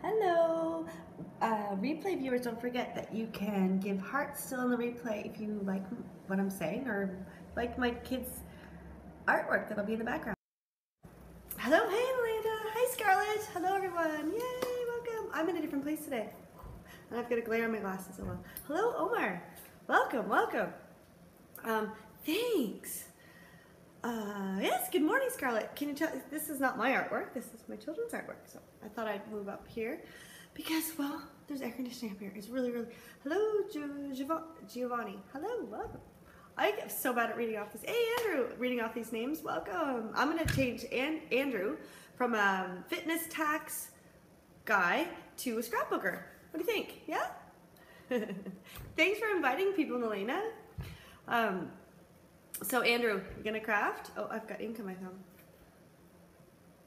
Hello! Replay viewers, don't forget that you can give hearts still in the replay if you like what I'm saying or like my kids' artwork that'll be in the background. Hello, hey Melinda! Hi Scarlett! Hello everyone! Yay, welcome! I'm in a different place today. And I've got a glare on my glasses as well. Hello Omar! Welcome, welcome! Thanks! Yes, good morning Scarlett. Can you tell, this is not my artwork, this is my children's artwork. So I thought I'd move up here because, well, there's air conditioning up here. It's really, hello Giovanni. Hello, welcome. I get so bad at reading off this. Hey Andrew, reading off these names, welcome. I'm gonna change Andrew from a fitness tax guy to a scrapbooker. What do you think? Yeah? Thanks for inviting people, Elena. So Andrew, you gonna craft? Oh, I've got ink on my thumb.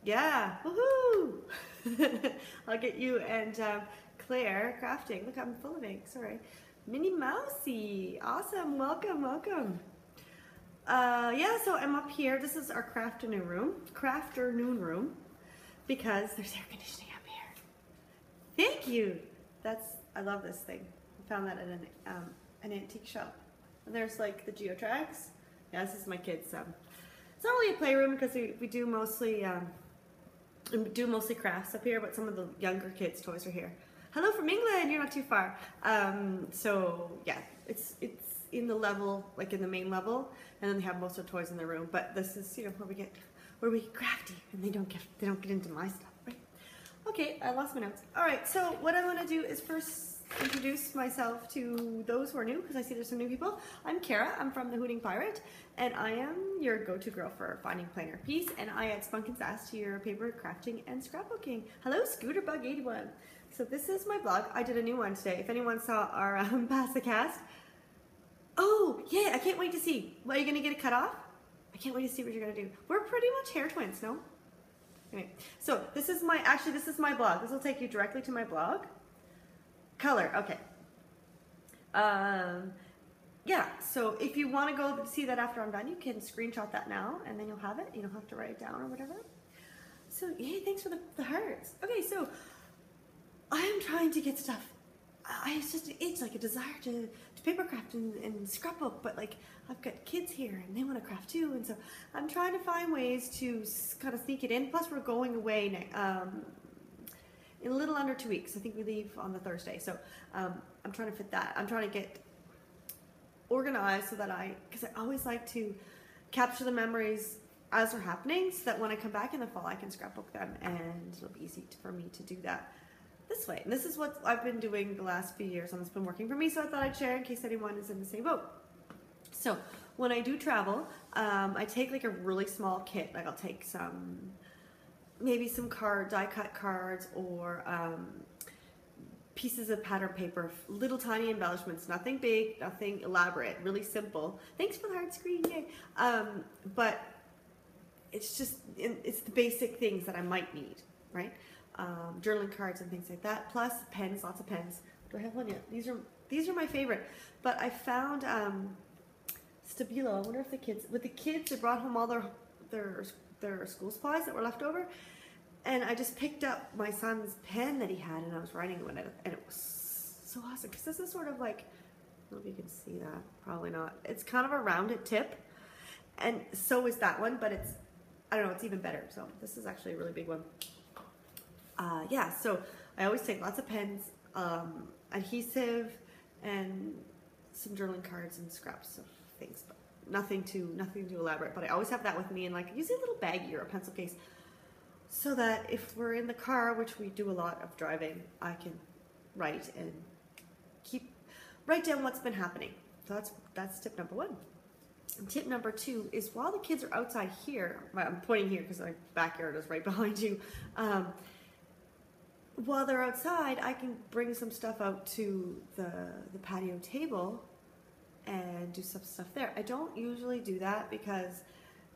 Yeah, woohoo! I'll get you and Claire crafting. Look, I'm full of ink, sorry. Minnie Mousy, awesome, welcome, welcome. Yeah, so I'm up here. This is our crafternoon room, because there's air conditioning up here. Thank you. I love this thing. I found that at an antique shop. And there's like the geotracks. Yeah, this is my kids. It's not really a playroom because we do mostly crafts up here, but some of the younger kids' toys are here. Hello from England. You're not too far. So yeah, it's in the level, like in the main level, and then they have most of the toys in the room. But this is where we get crafty, and they don't get into my stuff, right? Okay, I lost my notes. All right, so what I want to do is first introduce myself to those who are new, because I see there's some new people. I'm Kara, I'm from the Hooting Pirate, and I am your go-to girl for finding plainer peace, and I add spunk and sass to your paper crafting and scrapbooking. Hello, Scooterbug81. So this is my blog. I did a new one today. If anyone saw our Pass the Cast. Oh, yeah, I can't wait to see. Well, are you gonna get it cut off? I can't wait to see what you're gonna do. We're pretty much hair twins, no? Anyway, so this is my blog. This will take you directly to my blog. Color, okay. Yeah, so if you want to go see that after I'm done, you can screenshot that now, and then you'll have it. You don't have to write it down or whatever. So, yay, thanks for the hearts. Okay, so I am trying to get stuff. It's like a desire to papercraft and scrapbook, but like I've got kids here and they want to craft too, and so I'm trying to find ways to kind of sneak it in. Plus, we're going away in a little under 2 weeks. I think we leave on the Thursday, so I'm trying to fit that. I'm trying to get organized so that because I always like to capture the memories as they're happening, so that when I come back in the fall, I can scrapbook them, and it'll be easy for me to do that this way. And this is what I've been doing the last few years, and it's been working for me, so I thought I'd share in case anyone is in the same boat. So when I do travel, I take like a really small kit. Like I'll take maybe some die cut cards, or pieces of pattern paper, little tiny embellishments, nothing big, nothing elaborate, really simple. Thanks for the hard screen, yay. But it's the basic things that I might need, right? Journaling cards and things like that, plus pens, lots of pens. Do I have one yet? These are my favorite. But I found Stabilo. I wonder if the kids they brought home all their school supplies that were left over, and I just picked up my son's pen that he had, and I was writing with it, and it was so awesome, because this is sort of like, I don't know if you can see that, probably not. It's kind of a rounded tip, and so is that one, but I don't know, it's even better. So this is actually a really big one. Yeah, so I always take lots of pens, adhesive, and some journaling cards and scraps of things, but nothing too elaborate. But I always have that with me, and like usually a little baggie or a pencil case, so that if we're in the car, which we do a lot of driving, I can write down what's been happening. So that's tip number one. And tip number two is, while the kids are outside here, I'm pointing here because my backyard is right behind you. While they're outside, I can bring some stuff out to the patio table and do some stuff there. I don't usually do that because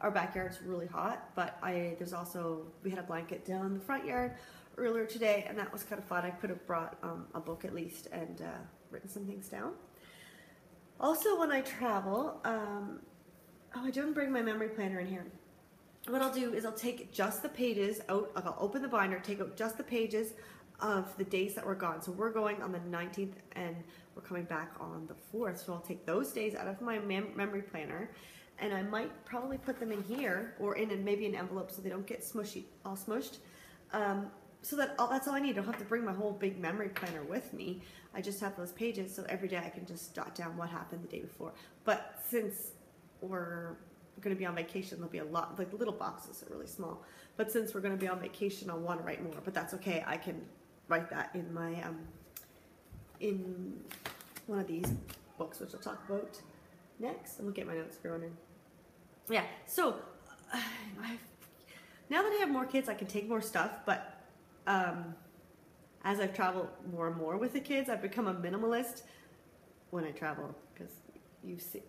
our backyard's really hot, but we had a blanket down in the front yard earlier today, and that was kind of fun. I could have brought a book at least and written some things down. Also, when I travel, I didn't bring my memory planner in here. What I'll do is I'll take just the pages out, I'll open the binder, take out just the pages of the days that we're gone. So we're going on the 19th and we're coming back on the 4th. So I'll take those days out of my memory planner, and I might probably put them in here or in maybe an envelope so they don't get smushy, all smushed. So that's all I need. I don't have to bring my whole big memory planner with me. I just have those pages, so every day I can just jot down what happened the day before. But since we're going to be on vacation, there'll be a lot, like little boxes are really small. But since we're going to be on vacation, I'll want to write more. But that's okay. I can write that in my in one of these books, which I'll talk about next. I'm gonna get my notes going in. Yeah. So now that I have more kids, I can take more stuff. But as I've traveled more and more with the kids, I've become a minimalist when I travel, because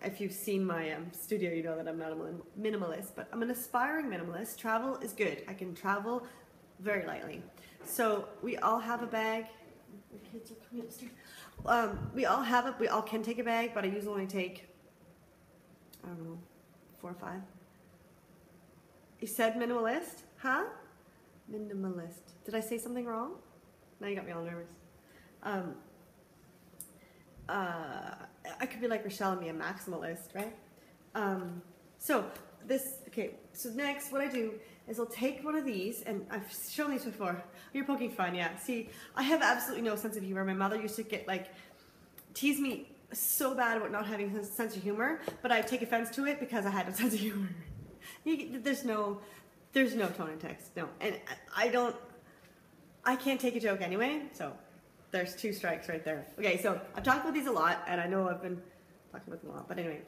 if you've seen my studio, you know that I'm not a minimalist, but I'm an aspiring minimalist. Travel is good. I can travel very lightly. So we all have a bag. The kids are coming upstairs. We all can take a bag, but I usually only take, I don't know, 4 or 5. You said minimalist? Huh? Minimalist. Did I say something wrong? Now you got me all nervous. I could be like Rochelle and be a maximalist, right? So next what I do is I'll take one of these, and I've shown these before. You're poking fun, yeah. See, I have absolutely no sense of humor. My mother used to tease me so bad about not having a sense of humor, but I take offense to it because I had a sense of humor. There's no tone in text, no. And I can't take a joke anyway, so there's 2 strikes right there. Okay, so I've talked about these a lot, and I know I've been talking about them a lot, but anyway.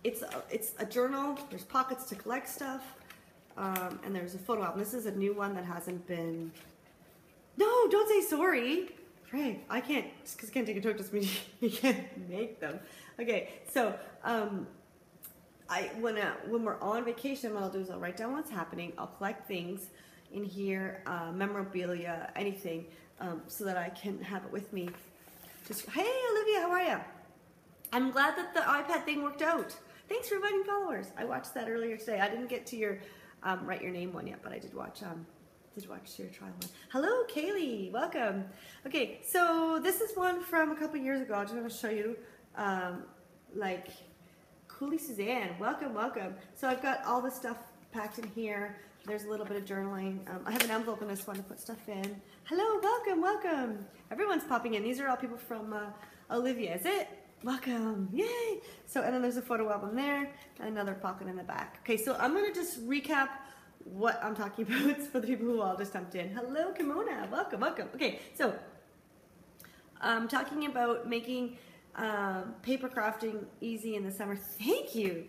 It's a journal, there's pockets to collect stuff, and there's a photo album. This is a new one that hasn't been... No, don't say sorry. Craig, I can't, just because I can't take a joke doesn't mean you can't make them. Okay, so when we're on vacation, what I'll do is I'll write down what's happening, I'll collect things in here, memorabilia, anything, so that I can have it with me. Just, hey Olivia, how are you? I'm glad that the iPad thing worked out. Thanks for inviting followers. I watched that earlier today. I didn't get to your write your name one yet, but I did watch your trial one. Hello, Kaylee. Welcome. Okay, so this is one from a couple years ago. I just want to show you, like, Cooley Suzanne. Welcome, welcome. So I've got all the stuff packed in here. There's a little bit of journaling. I have an envelope in this one to put stuff in. Hello, welcome, welcome. Everyone's popping in. These are all people from Olivia, is it? Welcome, yay! So, and then there's a photo album there, and another pocket in the back. Okay, so I'm gonna just recap what I'm talking about for the people who all just jumped in. Hello, Kimona, welcome, welcome. Okay, so I'm talking about making paper crafting easy in the summer. Thank you.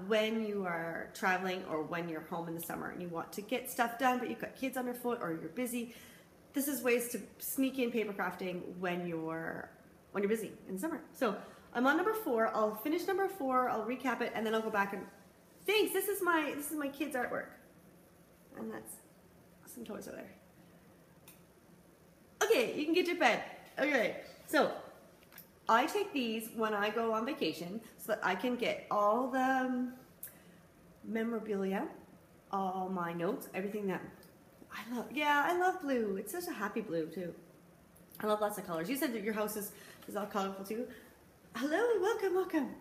When you are traveling or when you're home in the summer and you want to get stuff done, but you've got kids underfoot or you're busy, this is ways to sneak in paper crafting when you're busy in the summer. So I'm on number 4. I'll finish number 4. I'll recap it, and then I'll go back and thanks. This is my kids' artwork, and that's some toys over there. Okay, you can get to bed. Okay, so I take these when I go on vacation so that I can get all the memorabilia, all my notes, everything that I love. Yeah, I love blue. It's such a happy blue too. I love lots of colors. You said that your house is all colorful too. Hello, welcome, welcome.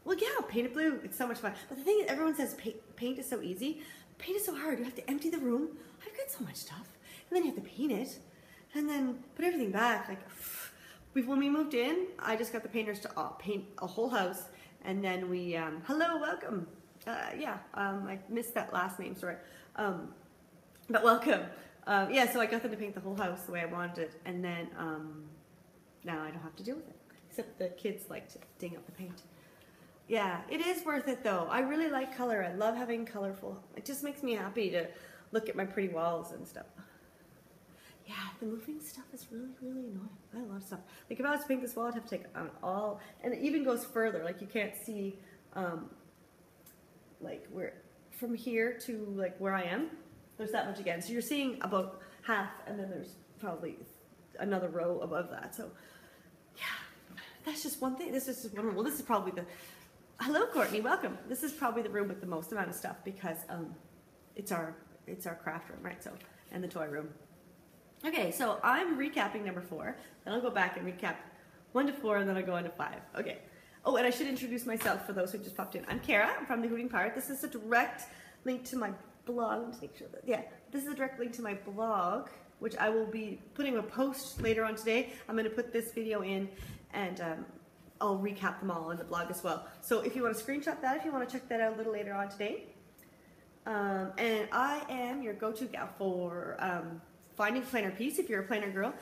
Well, yeah, painted blue. It's so much fun. But the thing is, everyone says paint is so easy. Paint is so hard. You have to empty the room. I've got so much stuff. And then you have to paint it. And then put everything back. Like, when we moved in, I just got the painters to paint a whole house. And then we, hello, welcome. I missed that last name, sorry. But welcome. Yeah, so I got them to paint the whole house the way I wanted it. And then now I don't have to deal with it. Except the kids like to ding up the paint. Yeah, it is worth it though. I really like color. I love having colorful. It just makes me happy to look at my pretty walls and stuff. Yeah, the moving stuff is really, really annoying. I have a lot of stuff. Like if I was to paint this wall, I'd have to take on all, and it even goes further. Like you can't see, like where, from here to like where I am, there's that much again. So you're seeing about half, and then there's probably another row above that. So yeah, that's just one thing. This is just one room. Well, this is probably the, hello Courtney, welcome. This is probably the room with the most amount of stuff because it's our it's our craft room, right? So, and the toy room. Okay, so I'm recapping number 4. Then I'll go back and recap 1 to 4, and then I'll go on to 5. Okay. Oh, and I should introduce myself for those who just popped in. I'm Kara. I'm from the Hooting Pirate. This is a direct link to my blog. Let's make sure that, yeah, this is a direct link to my blog, which I will be putting a post later on today. I'm going to put this video in, and I'll recap them all on the blog as well. So if you want to screenshot that, if you want to check that out a little later on today. And I am your go-to gal for finding planner piece if you're a planner girl,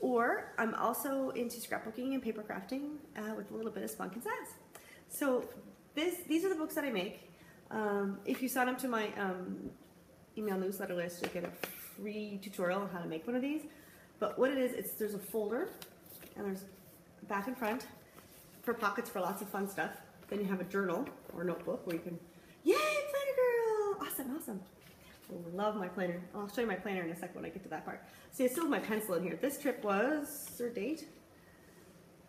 or I'm also into scrapbooking and paper crafting with a little bit of spunk and sass. So these are the books that I make. If you sign up to my email newsletter list, you'll get a free tutorial on how to make one of these. But what it is, there's a folder, and there's back and front for pockets for lots of fun stuff. Then you have a journal or notebook where you can, yay, planner girl! Awesome, awesome. I love my planner. I'll show you my planner in a sec when I get to that part. See, I still have my pencil in here. This trip was, is there a date?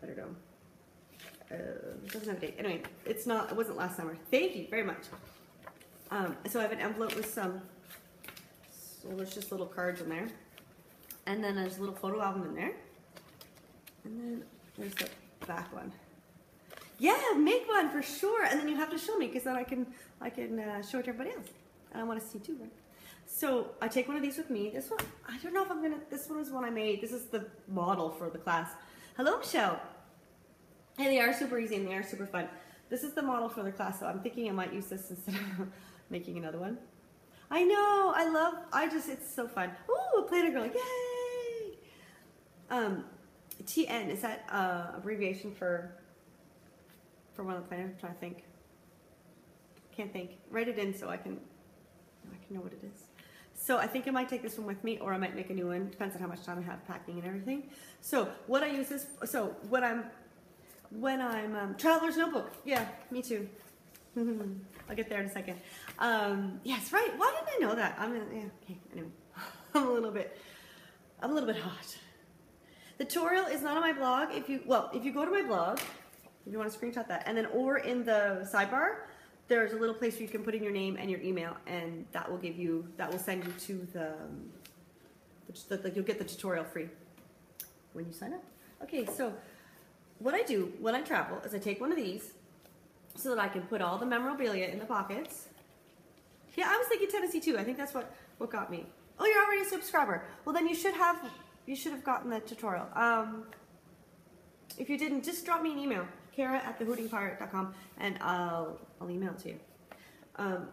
I don't know. It doesn't have a date. Anyway, it wasn't last summer. Thank you very much. So I have an envelope with so there's just little cards in there. And then there's a little photo album in there. And then there's the back one. Yeah, make one for sure. And then you have to show me, because then I can show it to everybody else. And I want to see too, right? So I take one of these with me. This one, I don't know if I'm gonna, this one is one I made. This is the model for the class. Hello, Michelle. Hey, they are super easy and they are super fun. This is the model for the class, so I'm thinking I might use this instead of making another one. I know, it's so fun. Ooh, a planner girl, yay! TN, is that abbreviation for one of the planners? I'm trying to think. Can't think. Write it in so I can know what it is. So I think I might take this one with me, or I might make a new one. Depends on how much time I have packing and everything. So what I use this, so when I'm traveler's notebook. Yeah, me too. I'll get there in a second. Yes, right. Why didn't I know that? Yeah, okay. Anyway, I'm a little bit hot. The tutorial is not on my blog. If you go to my blog, if you want to screenshot that, and then over in the sidebar, there's a little place where you can put in your name and your email, and that will send you to you'll get the tutorial free when you sign up. Okay, so what I do when I travel is I take one of these so that I can put all the memorabilia in the pockets. Yeah, I was thinking Tennessee too. I think that's what got me. Oh, you're already a subscriber. Well, then you should have gotten the tutorial. If you didn't, just drop me an email. Kara@thehootingpirate.com, and I'll email it to you.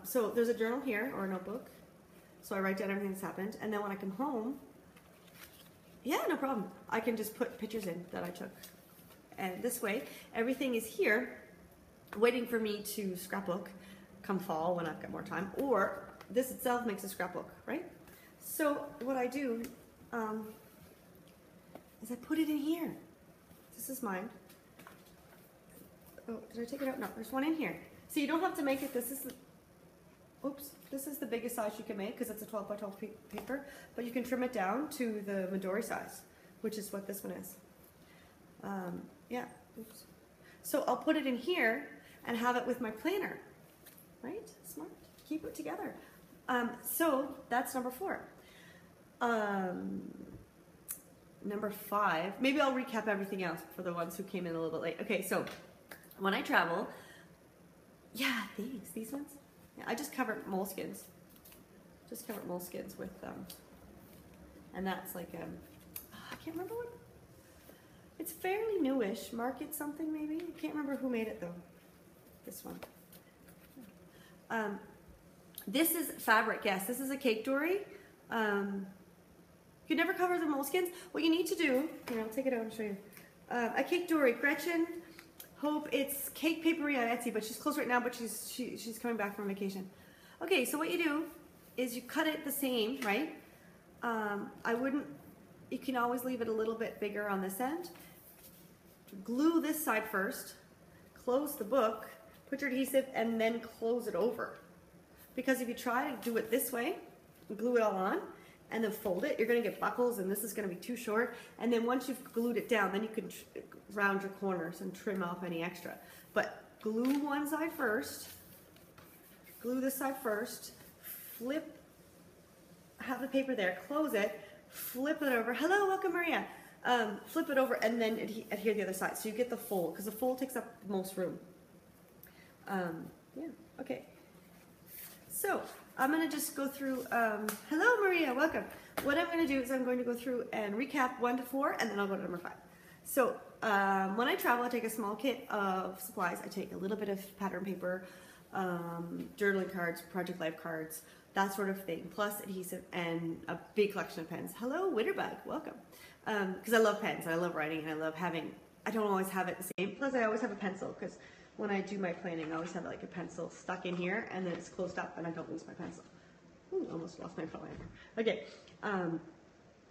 So there's a journal here, or a notebook. So I write down everything that's happened, and then when I come home, yeah, no problem. I can just put pictures in that I took. And this way, everything is here, waiting for me to scrapbook come fall when I've got more time, or this itself makes a scrapbook, right? So what I do is I put it in here. This is mine. Oh, did I take it out? No, there's one in here. So you don't have to make it, this is the biggest size you can make, because it's a 12 by 12 paper, but you can trim it down to the Midori size, which is what this one is. Yeah, oops. So I'll put it in here and have it with my planner, right? Smart, keep it together. So that's number 4. Number 5, maybe I'll recap everything else for the ones who came in a little bit late. Okay, so when I travel, yeah, these ones. Yeah, I just covered moleskins. Just covered moleskins with, and that's like, I can't remember what, it's fairly newish. Market something maybe? I can't remember who made it though. This one. This is fabric, yes. This is a cake dory. You never cover the moleskins. What you need to do, here, I'll take it out and show you. A cake dory, Gretchen Hope, it's Cake Papery on Etsy, but she's closed right now, but she's coming back from vacation. Okay, so what you do is you cut it the same, right? You can always leave it a little bit bigger on this end. Glue this side first, close the book, put your adhesive, and then close it over. Because if you try to do it this way, glue it all on, and then fold it, you're going to get buckles, and this is going to be too short. And then once you've glued it down, then you can round your corners and trim off any extra. But glue one side first, glue this side first, flip have the paper there, close it, flip it over. Hello, welcome Maria. Flip it over and then adhere the other side. So you get the fold, because the fold takes up the most room. Yeah, okay. So I'm going to just go through, hello Maria, welcome. What I'm going to do is I'm going to go through and recap 1 to 4, and then I'll go to number 5. So when I travel, I take a small kit of supplies. I take a little bit of pattern paper, journaling cards, project life cards, that sort of thing, plus adhesive and a big collection of pens. Hello, Witterbug, welcome. Because I love pens and I love writing and I love having, I don't always have it the same, plus I always have a pencil, because when I do my planning, I always have like a pencil stuck in here and then it's closed up and I don't lose my pencil. Ooh, almost lost my phone. Okay.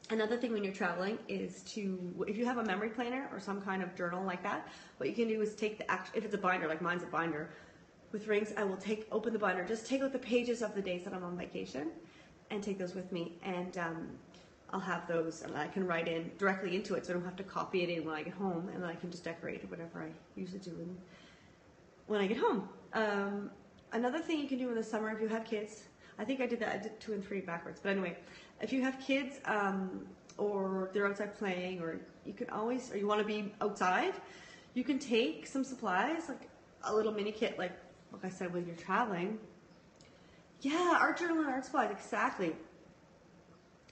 Another thing when you're traveling is to, if you have a memory planner or some kind of journal like that, what you can do is take the, if it's a binder, like mine's a binder with rings, I will open the binder, just take out the pages of the days that I'm on vacation and take those with me, and I'll have those and I can write in directly into it, so I don't have to copy it in when I get home, and then I can just decorate it, whatever I usually do when I get home. Another thing you can do in the summer if you have kids, I think I did that, I did 2 and 3 backwards, but anyway, if you have kids or they're outside playing, or you can always, or you want to be outside, you can take some supplies, like a little mini kit, like I said, when you're traveling. Yeah, art journal and art supplies, exactly.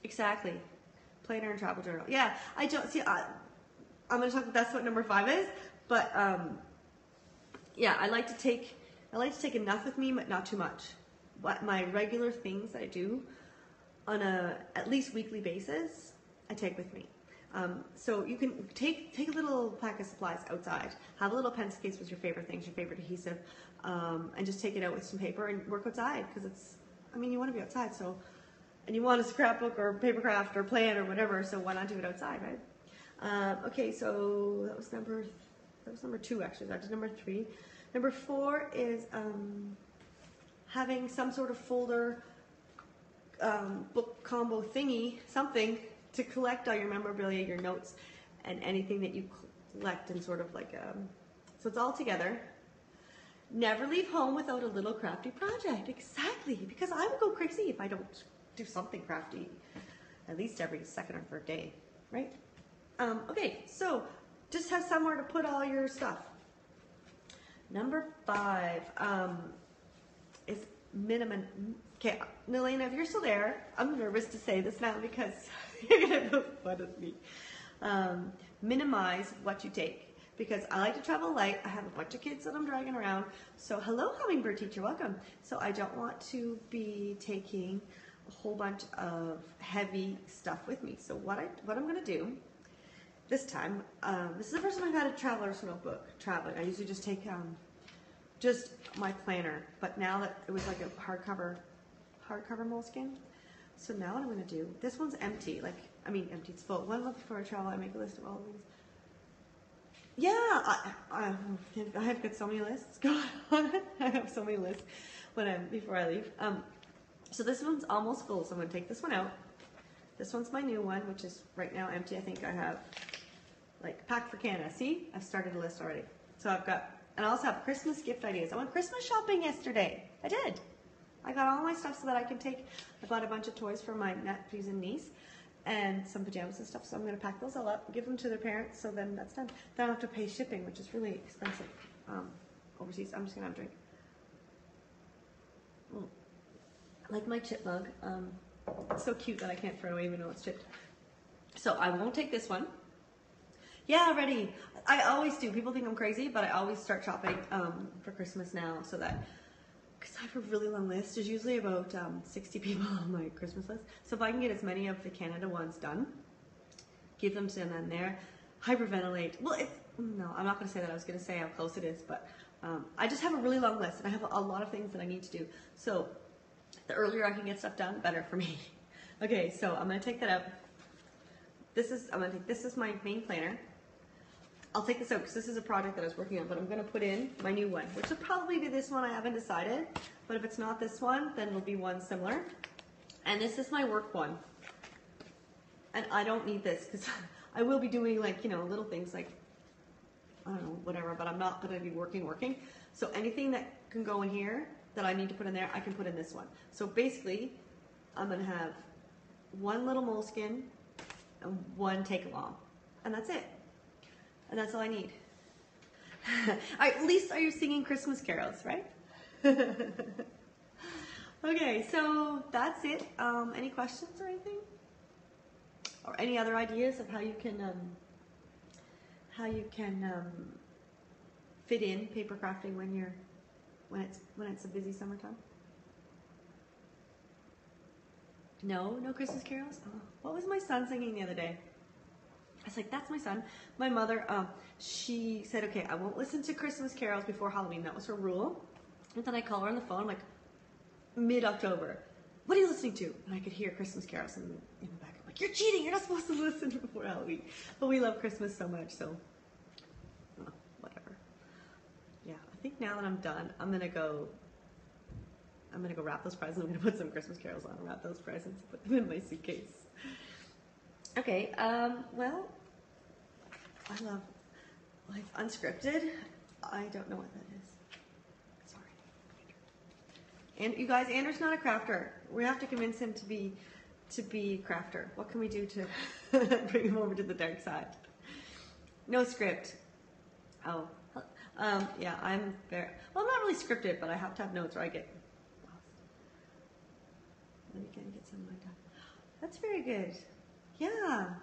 Exactly. Planner and travel journal. Yeah, I don't see, I'm going to talk, that's what number 5 is, but yeah, I like to take enough with me, but not too much. What my regular things that I do on a at least weekly basis, I take with me. So you can take a little pack of supplies outside, have a little pencil case with your favorite things, your favorite adhesive, and just take it out with some paper and work outside, because it's, I mean, you want to be outside, so, and you want a scrapbook or paper craft or plan or whatever, so why not do it outside, right? Okay, so that was number 2 actually. That was number 3. Number 4 is having some sort of folder, book combo thingy, something to collect all your memorabilia, your notes, and anything that you collect, and sort of like, so it's all together. Never leave home without a little crafty project. Exactly, because I would go crazy if I don't do something crafty at least every 2nd or 3rd day, right? Okay, so just have somewhere to put all your stuff. Number 5 is minimum. Okay, Nalena, if you're still there, I'm nervous to say this now because you're gonna make fun of me. Minimize what you take, because I like to travel light. I have a bunch of kids that I'm dragging around. So hello, hummingbird teacher, welcome. So I don't want to be taking a whole bunch of heavy stuff with me. So what I'm gonna do this time, this is the first time I've had a traveler's notebook traveling. I usually just take just my planner, but now that it was like a hardcover moleskin, so now what I'm going to do, this one's empty, empty, it's full. 1 month before I travel, I make a list of all of these. Yeah, I have got so many lists going on. I have so many lists before I leave. So this one's almost full, so I'm going to take this one out. This one's my new one, which is right now empty. I think I have like packed for Canada. See, I've started a list already. So I've got, and I also have Christmas gift ideas. I went Christmas shopping yesterday. I did. I got all my stuff so that I can take, I bought a bunch of toys for my nephews and niece and some pajamas and stuff. So I'm going to pack those all up, give them to their parents. So then that's done. Then I don't have to pay shipping, which is really expensive overseas. I'm just going to have a drink. Like my chip mug. It's so cute that I can't throw it away even though it's chipped. So I won't take this one. Yeah, ready. I always do. People think I'm crazy, but I always start shopping for Christmas now, so that, because I have a really long list. There's usually about 60 people on my Christmas list. So if I can get as many of the Canada ones done, give them to them there, hyperventilate. Well, no, I'm not going to say that. I was going to say how close it is, but I just have a really long list, and I have a lot of things that I need to do. So the earlier I can get stuff done, better for me. Okay, so I'm going to take that out. This is my main planner. I'll take this out because this is a project that I was working on, but I'm going to put in my new one, which will probably be this one. I haven't decided, but if it's not this one, then it'll be one similar. And this is my work one. And I don't need this because I will be doing little things like, I don't know, whatever, but I'm not going to be working. So anything that can go in here that I need to put in there, I can put in this one. So basically, I'm going to have one little moleskin, and one take along. And that's it. And that's all I need. At least are you singing Christmas carols, right? Okay, so that's it. Any questions or anything? Or any other ideas of how you can fit in paper crafting when it's a busy summertime? No Christmas carols? Oh, what was my son singing the other day? I was like, that's my son. My mother, she said, okay, I won't listen to Christmas carols before Halloween. That was her rule. And then I call her on the phone, I'm like, mid-October. What are you listening to? And I could hear Christmas carols in the back. I'm like, you're cheating. You're not supposed to listen before Halloween. But we love Christmas so much, so whatever. Yeah, I think now that I'm done, I'm gonna go wrap those presents. I'm gonna put some Christmas carols on, wrap those presents, put them in my suitcase. Okay, well, I love life unscripted. I don't know what that is. Sorry. And you guys, Andrew's not a crafter. We have to convince him to be a crafter. What can we do to bring him over to the dark side? No script. Oh, yeah, I'm very, well, I'm not really scripted, but I have to have notes or I get lost. Let me get some of mine done. That's very good. Yeah.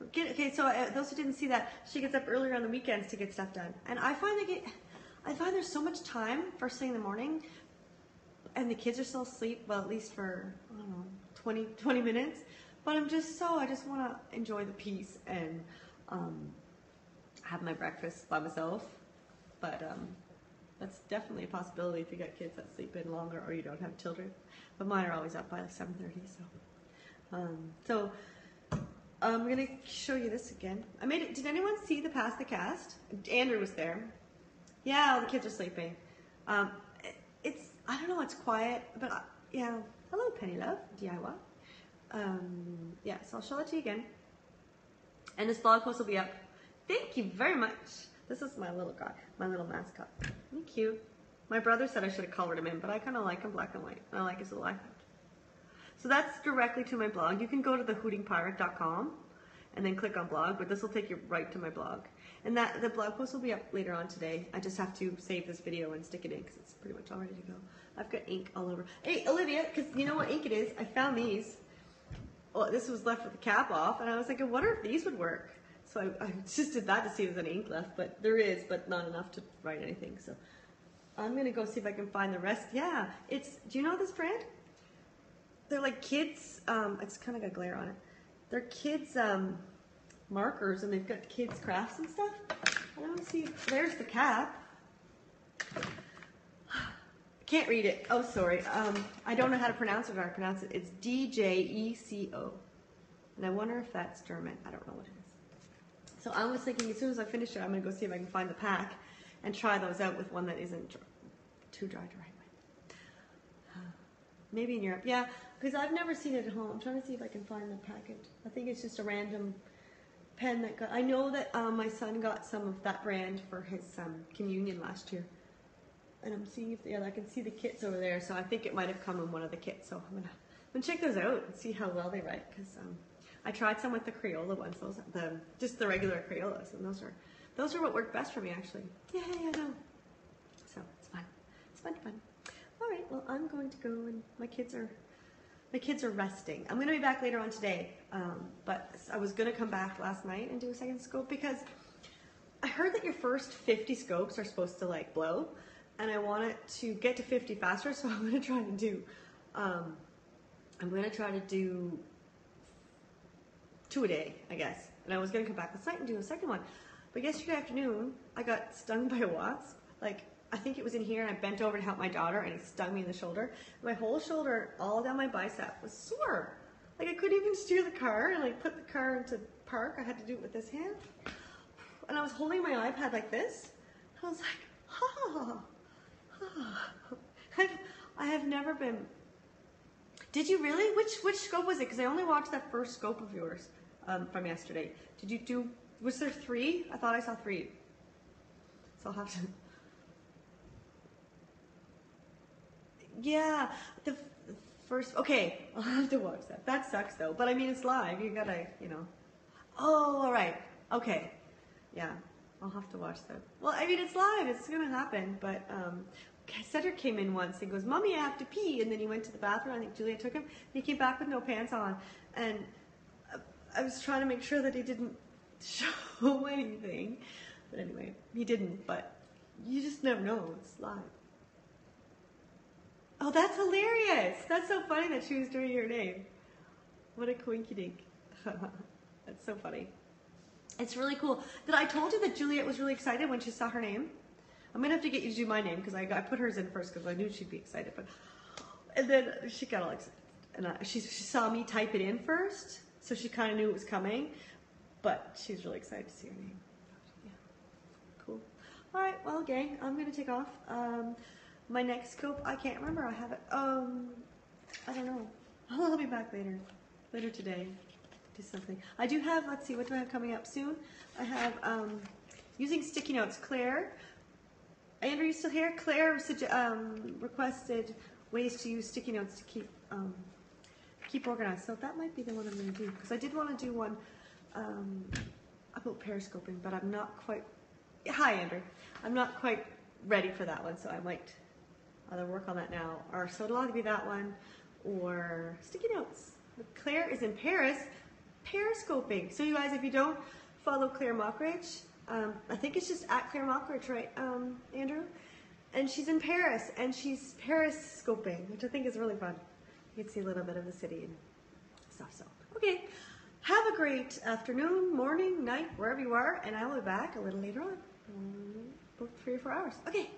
Okay, so those who didn't see that, she gets up earlier on the weekends to get stuff done. And I find there's so much time first thing in the morning, and the kids are still asleep, well, at least for, I don't know, 20 minutes. But I just want to enjoy the peace and have my breakfast by myself. But that's definitely a possibility if you got kids that sleep in longer or you don't have children. But mine are always up by like 7:30, so. I'm going to show you this again. I made it. Did anyone see the Pass the Cast? Andrew was there. Yeah, all the kids are sleeping. I don't know, it's quiet, but yeah. Hello, Penny Love, DIY. Yeah, so I'll show it to you again. And this blog post will be up. Thank you very much. This is my little guy, my little mascot. Thank you. My brother said I should have colored him in, but I kind of like him black and white. I like his little eye. So that's directly to my blog. You can go to thehootingpirate.com and then click on blog, but this will take you right to my blog. And the blog post will be up later on today. I just have to save this video and stick it in because it's pretty much all ready to go. I've got ink all over. Hey, Olivia, because you know what ink it is? I found these. Well, this was left with the cap off, and I was like, I wonder if these would work. So I just did that to see if there's any ink left, but there is, but not enough to write anything. So I'm going to go see if I can find the rest. Yeah, do you know this brand? They're like kids, it's kind of got glare on it. They're kids markers, and they've got kids crafts and stuff. I don't see, there's the cap. Can't read it. Oh, sorry. I don't know how to pronounce it or how to pronounce it. It's DJECO. And I wonder if that's German. I don't know what it is. So I was thinking as soon as I finish it, I'm going to go see if I can find the pack and try those out with one that isn't too dry to write with. Maybe in Europe. Yeah, because I've never seen it at home. I'm trying to see if I can find the package. I think it's just a random pen that got... I know that my son got some of that brand for his communion last year. And I'm seeing if, yeah, I can see the kits over there. So I think it might have come in one of the kits. So I'm gonna check those out and see how well they write. Because I tried some with the Crayola ones. Those just the regular Crayolas, and those are what worked best for me actually. Yeah, I know. So it's fun. It's fun. All right. Well, I'm going to go, and my kids are resting. I'm going to be back later on today. But I was going to come back last night and do a second scope because I heard that your first 50 scopes are supposed to like blow. And I want it to get to 50 faster, so I'm going to try to do 2 a day, I guess. And I was going to come back last night and do a second one. But yesterday afternoon, I got stung by a wasp. Like, I think it was in here, and I bent over to help my daughter, and it stung me in the shoulder. My whole shoulder, all down my bicep, was sore. Like, I couldn't even steer the car and like put the car into park. I had to do it with this hand. And I was holding my iPad like this. And I was like, ha. I have never been. Did you really? Which scope was it? Because I only watched that first scope of yours from yesterday. Did you do? Was there 3? I thought I saw 3. So I'll have to. Yeah, First, okay, I'll have to watch that. That sucks though, but I mean, it's live. You gotta, you know. Oh, all right. Okay. Yeah, I'll have to watch that. Well, I mean, it's live. It's gonna happen. But Cedric came in once. He goes, "Mommy, I have to pee," and then he went to the bathroom. I think Julia took him. And he came back with no pants on, and I was trying to make sure that he didn't show anything. But anyway, he didn't. But you just never know. It's live. Oh, that's hilarious. That's so funny that she was doing your name. What a coinkydink. That's so funny. It's really cool. That I told you that Juliet was really excited when she saw her name. I'm going to have to get you to do my name because I put hers in first because I knew she'd be excited. And then she got all excited. And she saw me type it in first, so she kind of knew it was coming. But she's really excited to see her name. Yeah. Cool. All right, well, gang, I'm going to take off. My next scope, I can't remember. I have it. I don't know. I'll be back later today. Do something. I do have. Let's see. What do I have coming up soon? I have using sticky notes. Claire, Andrew, you still here? Claire requested ways to use sticky notes to keep organized. So that might be the one I'm going to do because I did want to do one about periscoping, but I'm not quite. Hi, Andrew. I'm not quite ready for that one, so I might either work on that now, or so it'll either be that one or sticky notes. But Claire is in Paris, periscoping. So you guys, if you don't follow Claire Mockridge, I think it's just at Claire Mockridge, right, Andrew? And she's in Paris, and she's periscoping, which I think is really fun. You can see a little bit of the city and stuff. So, okay, have a great afternoon, morning, night, wherever you are, and I will be back a little later on, about 3 or 4 hours. Okay.